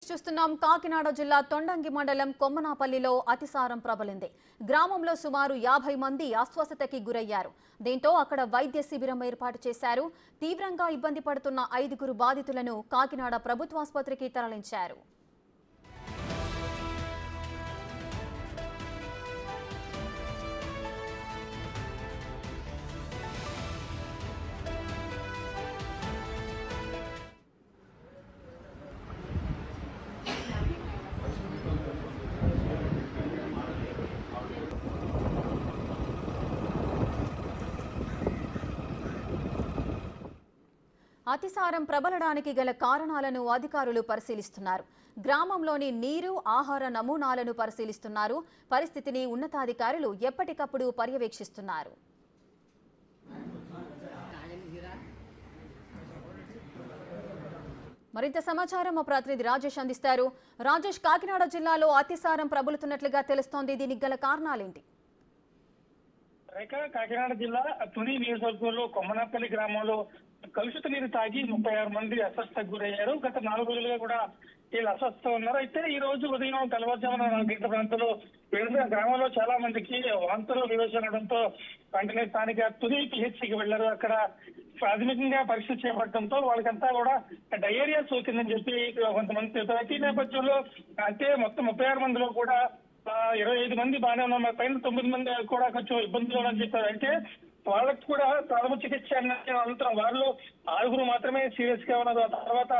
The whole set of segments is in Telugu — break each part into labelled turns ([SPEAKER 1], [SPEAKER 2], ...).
[SPEAKER 1] చూస్తున్నాం. కాకినాడ జిల్లా తొండంగి మండలం కొమ్మనాపల్లిలో అతిసారం ప్రబలింది. గ్రామంలో సుమారు 50 మంది అస్వస్థతకి గురయ్యారు. దీంతో అక్కడ వైద్య శిబిరం ఏర్పాటు చేశారు. తీవ్రంగా ఇబ్బంది పడుతున్న 5 బాధితులను కాకినాడ ప్రభుత్వాసుపత్రికి తరలించారు. అతిసారం ప్రబలడానికి గల కారణాలను అధికారులు పరిశీలిస్తున్నారు. గ్రామంలోని నీరు, ఆహార నమూనాలను పరిశీలిస్తున్నారు. పరిస్థితిని ఉన్నతాధికారులు ఎప్పటికప్పుడు పర్యవేక్షిస్తున్నారు. మరింత సమాచారం మా ప్రతినిధి రాజేష్ అందిస్తారు. రాజేష్, కాకినాడ జిల్లాలో అతిసారం ప్రబలుతున్నట్లుగా తెలుస్తోంది. దీనికి గల కారణాలేంటి?
[SPEAKER 2] కాకినాడ జిల్లా తుని నియోజకవర్గంలో కొమ్మనాపల్లి గ్రామంలో కలుషిత నీరు తాగి 36 మంది అస్వస్థతకు గురయ్యారు. గత 4 రోజులుగా కూడా వీళ్ళు అస్వస్థ ఉన్నారు. అయితే ఈ రోజు ఉదయం తెల్లవారుజామున 4 గంటల ప్రాంతంలో గ్రామంలో చాలా మందికి వాంతులు విరోచనడంతో వెంటనే స్థానిక తుని పిహెచ్సికి వెళ్లారు. అక్కడ ప్రాథమికంగా పరీక్ష చేపట్టడంతో వాళ్ళకంతా కూడా డయేరియా సోకిందని చెప్పి కొంతమంది చెప్పారు. ఈ నేపథ్యంలో అంటే మొత్తం 36 మందిలో కూడా 25 మంది బాగానే ఉన్నారు. పైన 9 మంది కూడా కొంచెం ఇబ్బందులు ఉన్నారని చెప్పారు. అంటే వాళ్ళకి కూడా ప్రాథమిక చికిత్స అనంతరం వాళ్ళు 6 మాత్రమే సీరియస్ గా ఉన్నారు. ఆ తర్వాత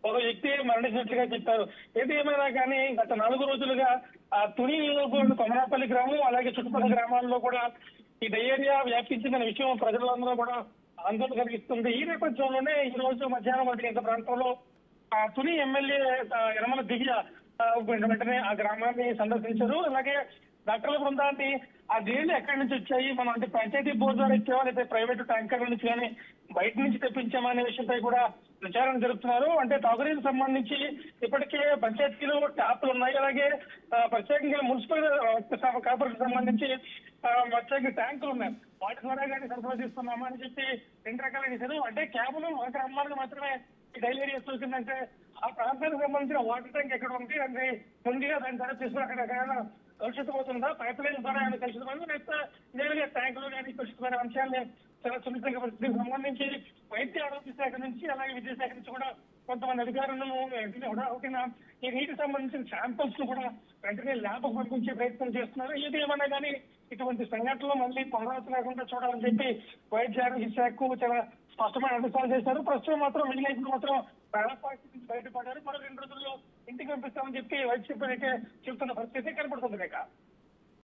[SPEAKER 2] ఒక వ్యక్తి మరణించినట్లుగా చెప్పారు. ఏది ఏమైనా కానీ గత 4 రోజులుగా తుని కొమరాపల్లి గ్రామం అలాగే చుట్టుపక్కల గ్రామాల్లో కూడా ఈ డయేరియా వ్యాపించిందనే విషయం ప్రజలందరూ కూడా ఆందోళన కలిగిస్తుంది. ఈ నేపథ్యంలోనే ఈ రోజు మధ్యాహ్నం 1 గంటల ప్రాంతంలో తుని ఎమ్మెల్యే యనమల దివ్య వెంటనే ఆ గ్రామాన్ని సందర్శించారు. అలాగే డాక్టర్ల బృందాన్ని ఆ నీళ్లు ఎక్కడి నుంచి వచ్చాయి, మనం అంటే పంచాయతీ బోర్డు ద్వారా ఇచ్చామా లేకపోతే ప్రైవేటు ట్యాంకర్ల నుంచి కానీ బయట నుంచి తెప్పించామా అనే విషయంపై కూడా విచారణ జరుపుతున్నారు. అంటే తాగునీరుకు సంబంధించి ఇప్పటికే పంచాయతీలు ట్యాప్లు ఉన్నాయి. అలాగే ప్రత్యేకంగా మున్సిపల్ కార్పొరేషన్ సంబంధించి ప్రత్యేక ట్యాంకులు ఉన్నాయి. వాటి ద్వారా కానీ సరఫరా చేస్తున్నామా అని చెప్పి 2 రకాలుగా చేశారు. అంటే కేవలం ఒక గ్రామాలకు మాత్రమే డైలేరియా సోకిందంటే ఆ ప్రాంతానికి సంబంధించిన వాటర్ ట్యాంక్ ఎక్కడ ఉంది అంటే ముందుగా దాని ద్వారా తీసుకుని అక్కడ కలుషితమవుతుందా, పైప్ లైన్ ద్వారా కలుషితమైంది, లేకపోతే నేరుగా ట్యాంకులు కానీ కలుషితమైన అంశాన్ని చాలా సున్నితంగా పరిస్థితికి సంబంధించి వైద్య ఆరోగ్య శాఖ నుంచి అలాగే విద్యాశాఖ నుంచి కూడా కొంతమంది అధికారులను వెంటనే ఈ నీటికి సంబంధించిన శాంపుల్స్ ను కూడా వెంటనే ల్యాబ్ పంపించే ప్రయత్నం చేస్తున్నారు. ఏది ఏమన్నా కానీ ఇటువంటి సంఘటనలు మళ్ళీ పునరావృతం లేకుండా చూడాలని చెప్పి వైద్య ఆరోగ్య శాఖకు చాలా స్పష్టమైన ఆదేశాలు చేశారు. ప్రస్తుతం మాత్రం విజిలెన్స్ మాత్రం ప్రాణపాటి నుంచి బయటపడ్డారు. మరో 2 రోజుల్లో ఇంటికి పంపిస్తామని చెప్పి వైద్య సిబ్బంది అయితే చెబుతున్న పరిస్థితి కనపడుతుంది.